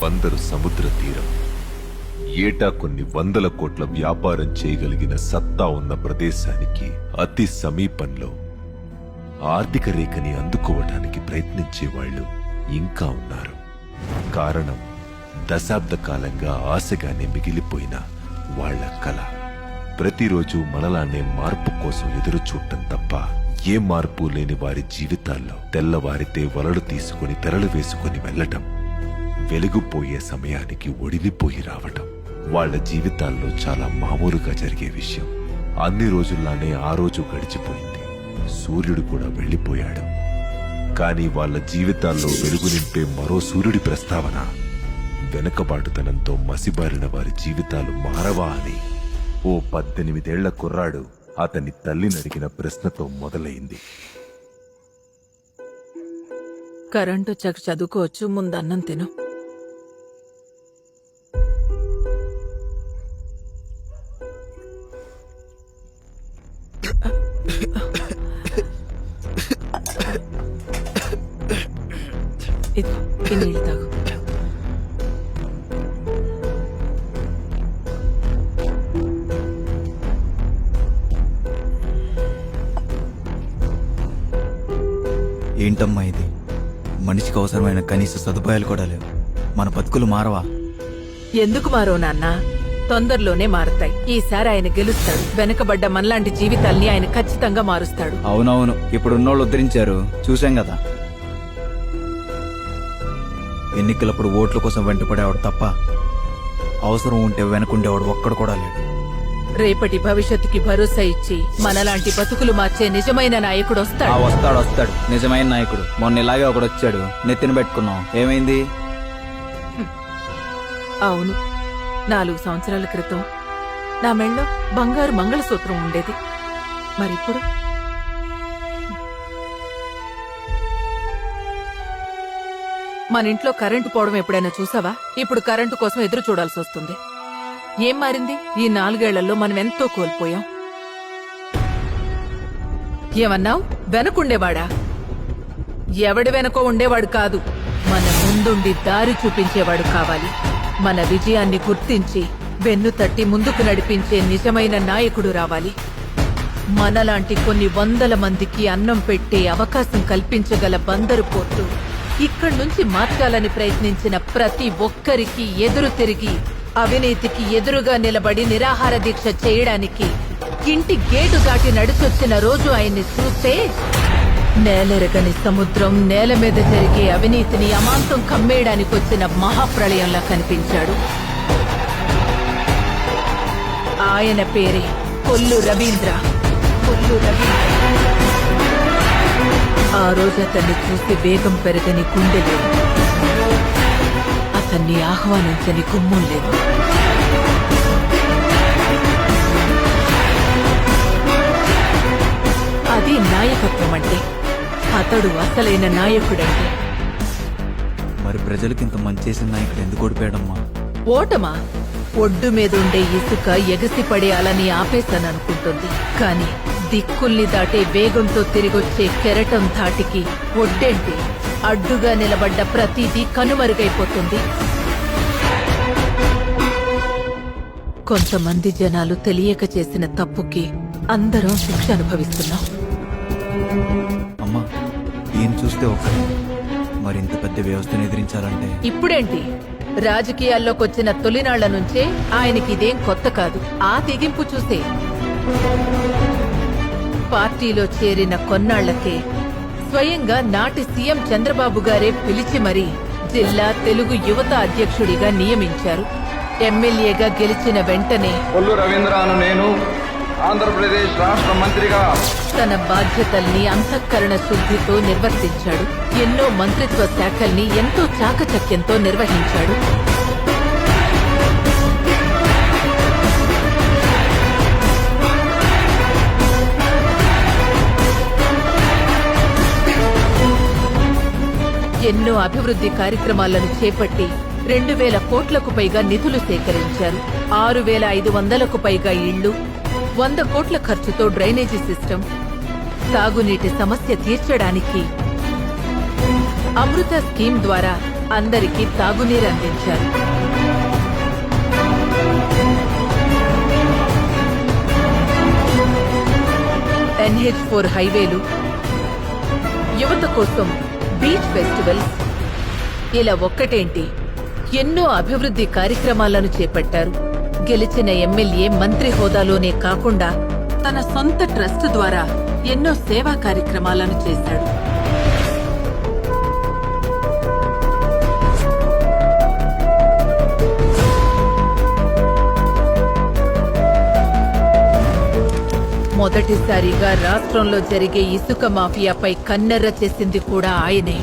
బందరు సముద్ర తీరం. ఏటా కొన్ని వందల కోట్ల వ్యాపారం చేయగలిగిన సత్తా ఉన్న ప్రదేశానికి అతి సమీపంలో ఆర్థిక రేఖని అందుకోవటానికి ప్రయత్నించేవాళ్లు ఇంకా ఉన్నారు. కారణం దశాబ్ద కాలంగా ఆశగానే మిగిలిపోయిన వాళ్ల కల. ప్రతిరోజు మనలానే మార్పు కోసం ఎదురుచూడటం తప్ప ఏ మార్పు లేని వారి జీవితాల్లో తెల్లవారితే వలలు తీసుకుని తెరలు వేసుకుని వెళ్లటం, వెలుగుపోయే సమయానికి ఒడిలిపోయి రావటం వాళ్ల జీవితాల్లో చాలా మామూలుగా జరిగే విషయం. అన్ని రోజుల్లానే ఆ రోజు గడిచిపోయింది. సూర్యుడు కూడా వెళ్లిపోయాడు. కాని వాళ్ల జీవితాల్లో వెలుగు నింపే మరో సూర్యుడి ప్రస్తావన వెనకబాటుతనంతో మసిబారిన వారి జీవితాలు మారవా అని ఓ 18 ఏళ్ల కుర్రాడు అతని తల్లిని అడిగిన ప్రశ్నతో మొదలైంది. కరెంటు వచ్చాక చదువుకోవచ్చు, ముందు అన్నం తిను. ఈ నీళ్ళు తాగు. ఏంటమ్మా ఇది? మనిషికి అవసరమైన కనీస సదుపాయాలు కూడా లేవు. మన బతుకులు మారవా? ఎందుకు మారో నాన్న? తొందరలోనే మారుతాయి. ఈసారి ఆయన గెలుస్తాడు. వెనకబడ్డ మనలాంటి జీవితాల్ని ఆయన ఖచ్చితంగా మారుస్తాడు. అవునవును, ఇప్పుడున్నోళ్ళు ఉద్ధరించారు, చూశాం కదా. ఎన్నికలప్పుడు ఓట్ల కోసం వెంటపడేవాడు తప్ప అవసరం ఉంటే వెనకుండేవాడు ఒక్కడు కూడా లేడు. రేపటి భవిష్యత్తుకి భరోసా ఇచ్చి మనలాంటి బతుకులు మార్చే నిజమైన నాయకుడు వస్తాడు. వస్తాడు నిజమైన నాయకుడు. మొన్న ఇలాగే ఒకడు వచ్చాడు, నెత్తిన పెట్టుకున్నాం. ఏమైంది? అవును, 4 సంవత్సరాల క్రితం నా మెళ్ళో బంగారు మంగళసూత్రం ఉండేది. మరిప్పుడు మన ఇంట్లో కరెంటు పోవడం ఎప్పుడైనా చూసావా? ఇప్పుడు కరెంటు కోసం ఎదురు చూడాల్సి వస్తుంది. ఏం మారింది? ఈ 4 ఏళ్లలో మనం ఎంతో కోల్పోయాం. ఏమన్నావు? వెనకుండేవాడా? ఎవడి వెనకో ఉండేవాడు కాదు, మన ముందుండి దారి చూపించేవాడు కావాలి. మన విజయాన్ని గుర్తించి వెన్ను తట్టి ముందుకు నడిపించే నిజమైన నాయకుడు రావాలి. మనలాంటి కొన్ని వందల మందికి అన్నం పెట్టే అవకాశం కల్పించగల బందరు పోర్టు ఇక్కడి నుంచి మార్చాలని ప్రయత్నించిన ప్రతి ఒక్కరికి ఎదురు తిరిగి అవినీతికి ఎదురుగా నిలబడి నిరాహార దీక్ష చేయడానికి ఇంటి గేటు దాటి నడిచొచ్చిన రోజు ఆయన్ని చూస్తే నేలెరగని సముద్రం నేల మీద జరిగే అవినీతిని అమాంతం కమ్మేయడానికి వచ్చిన మహాప్రళయంలా కనిపించాడు. ఆయన పేరే కొల్లు రవీంద్ర. ఆ రోజు అతన్ని చూసి వేగం పెరగని గుండె లేదు, అతన్ని ఆహ్వానించని గుమ్మం లేదు. అది నాయకత్వం అంటే. అతడు అసలైన నాయకుడంటే. మరి ప్రజలకింత మంచి చేసిన నాయకుడు ఎందుకు ఓడిపోయాడమ్మా? ఓటమా? ఒడ్డు మీదుండే ఇసుక ఎగసిపడే అలని ఆపేశాననుకుంటుంది. కాని దిక్కుల్ని దాటే వేగంతో తిరిగొచ్చే కెరటం ధాటికి ఒడ్డేంటి? అడ్డుగా నిలబడ్డ ప్రతిదీ కనుమరుగైపోతుంది. కొంతమంది జనాలు తెలియక చేసిన తప్పుకి అందరం శిక్ష అనుభవిస్తున్నాం. అమ్మా, ఏం చూస్తే ఒక్కడే మరింత పెద్ద వ్యవస్థను ఎదిరించాలంటే ఇప్పుడేంటి? రాజకీయాల్లోకొచ్చిన తొలినాళ్ల నుంచే ఆయనకి ఇదేం కొత్త కాదు. ఆ తెగింపు చూసే పార్టీలో చేరిన కొన్నాళ్లకే స్వయంగా నాటి సీఎం చంద్రబాబు గారే పిలిచి మరీ జిల్లా తెలుగు యువత అధ్యక్షుడిగా నియమించారు. ఎమ్మెల్యేగా గెలిచిన వెంటనే కొల్లు రవీంద్రను నేను ఆంధ్రప్రదేశ్ రాష్ట్ర మంత్రిగా తన బాధ్యతల్ని అంతఃకరణ శుద్ధితో నిర్వర్తించాడు. ఎన్నో మంత్రిత్వ శాఖల్ని ఎంతో చాకచక్యంతో నిర్వహించాడు. ఎన్నో అభివృద్ధి కార్యక్రమాలను చేపట్టి 2000 కోట్లకు పైగా నిధులు సేకరించారు. 6500కు పైగా ఇళ్లు, 100 కోట్ల ఖర్చుతో డ్రైనేజీ సిస్టమ్, తాగునీటి సమస్య తీర్చడానికి అమృత స్కీమ్ ద్వారా అందరికీ తాగునీరు అందించారు. NH4 హైవేలు, యువత కోసం బీచ్ ఫెస్టివల్స్, ఇలా ఒక్కటేంటి ఎన్నో అభివృద్ధి కార్యక్రమాలను చేపట్టారు. గెలిచిన ఎమ్మెల్యే మంత్రి హోదాలోనే కాకుండా తన సొంత ట్రస్ట్ ద్వారా ఎన్నో సేవా కార్యక్రమాలను చేశాడు. మొదటిసారిగా రాష్ట్రంలో జరిగే ఇసుక మాఫియాపై కన్నెర్ర చేసింది కూడా ఆయనే.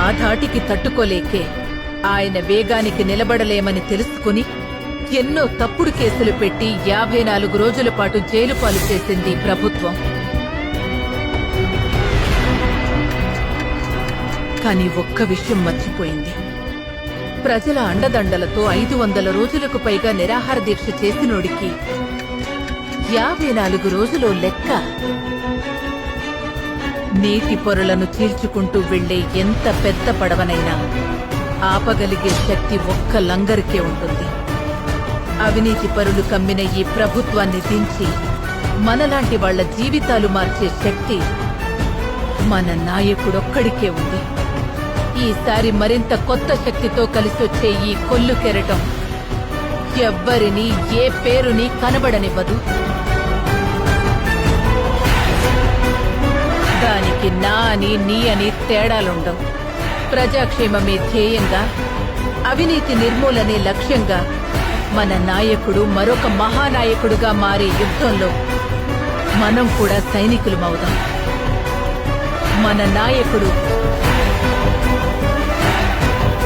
ఆ ధాటికి తట్టుకోలేకే ఆయన వేగానికి నిలబడలేమని తెలుసుకుని ఎన్నో తప్పుడు కేసులు పెట్టి 54 రోజుల పాటు జైలు పాలు చేసింది ప్రభుత్వం. కానీ ఒక్క విషయం మర్చిపోయింది. ప్రజల అండదండలతో 500 రోజులకు పైగా నిరాహార దీక్ష చేసినోడికి 54 రోజులు లెక్క. నీటి పొరలను చీల్చుకుంటూ వెళ్లే ఎంత పెద్ద పడవనైనా ఆపగలిగే శక్తి ఒక్క లంగరికే ఉంటుంది. అవినీతి పరులు కమ్మిన ఈ ప్రభుత్వాన్ని దించి మనలాంటి వాళ్ల జీవితాలు మార్చే శక్తి మన నాయకుడొక్కడికే ఉంది. ఈసారి మరింత కొత్త శక్తితో కలిసొచ్చే ఈ కొల్లు కెరటం ఎవ్వరినీ ఏ పేరుని కనబడనివ్వదు. దానికి నా అని నీ అని తేడాలుండవు. ప్రజాక్షేమమే ధ్యేయంగా, అవినీతి నిర్మూలనే లక్ష్యంగా మన నాయకుడు మరొక మహానాయకుడుగా మారే యుద్ధంలో మనం కూడా సైనికులమవుదాం. మన నాయకుడు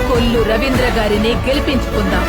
కొల్లు రవీంద్ర గారిని గెలిపించుకుందాం.